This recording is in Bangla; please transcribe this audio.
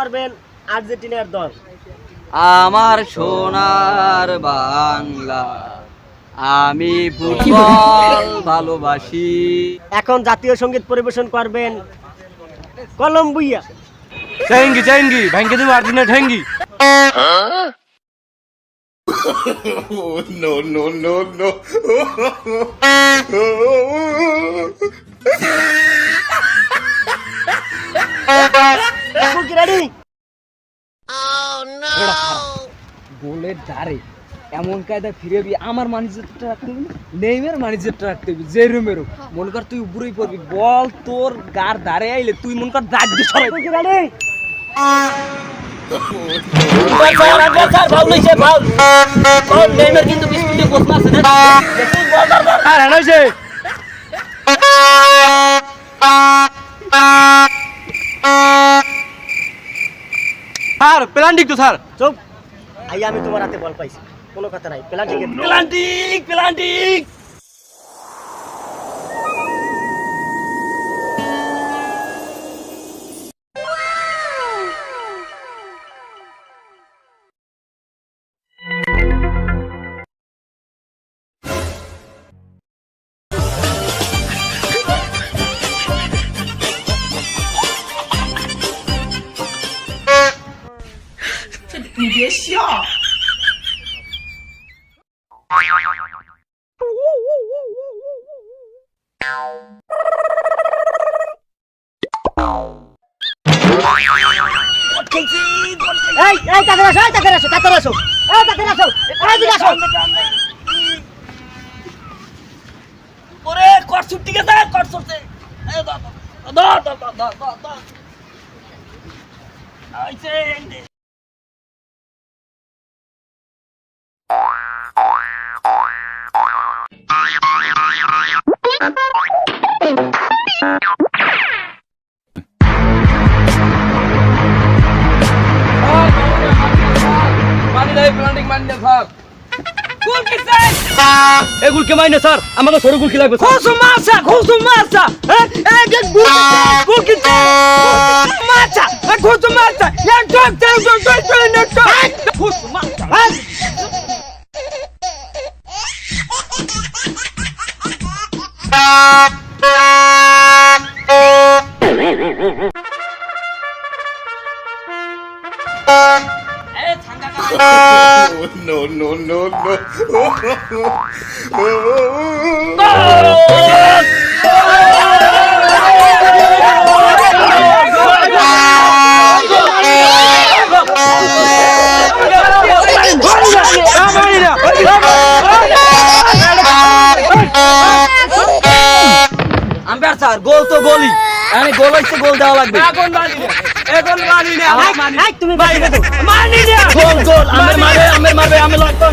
করবেন আর্জেন্টিনার দল। আমার সোনার বাংলা, আমি ফুটবল ভালোবাসি। এখন জাতীয় সঙ্গীত পরিবেশন করবেন কলম্বিয়া। ঠেঙ্গি ঠেঙ্গি ভেঙ্গে দেবো আর্জেন্টিনা ঠেঙ্গি। No, no, no, no. Ready? গোলের ধারে এমন কায়দা ফিরেবি, আমার মানিজেরটা রাখতে হবে, নেইমার মানিজেরটা রাখতে হবে, যে রুমেরও মনে কর তুই উপরেই পড়বি, বল তোর গার ধারে আইলে তুই মনে কর দাঁত দিয়ে সবাই রেডি? কিন্তু বিস্কুটে কোচ আছে না আর হইছে স্যার প্ল্যান্টিক তো স্যার। চুপ, আই আমি তোমার হাতে বল পাইছি, কোনো কথা নাই। প্লান্টিক প্ল্যান্টিক প্ল্যান্টিক你别笑。এই এই তাড়াতাড়ি আসো, তাড়াতাড়ি আসো, তাড়াতাড়ি আসো, এই তাড়াতাড়ি আসো, এদিকে আসো। ওরে কট ছুটি গেছে, কট ছুটছে। এই দাও দাও দাও দাও দাও দাও দাও আইছে এন্ডে। এগুলকে মাইনে স্যার, আমাকে সরু গুল খেলাবে স্যার। খুব মারছা এক এক গুল কিছে মারছা খুব মারছা এক ডক ডক ডক ডক ডক খুব মারছা। No, no, no, no. Umpire sir goal তো গোলই, মানে গোল হইছে, গোল দেওয়া লাগবে। এখন মানি না এই তুমি বাইরে দাও। গোল গোল, আমি মারবে আমি লাগতাম।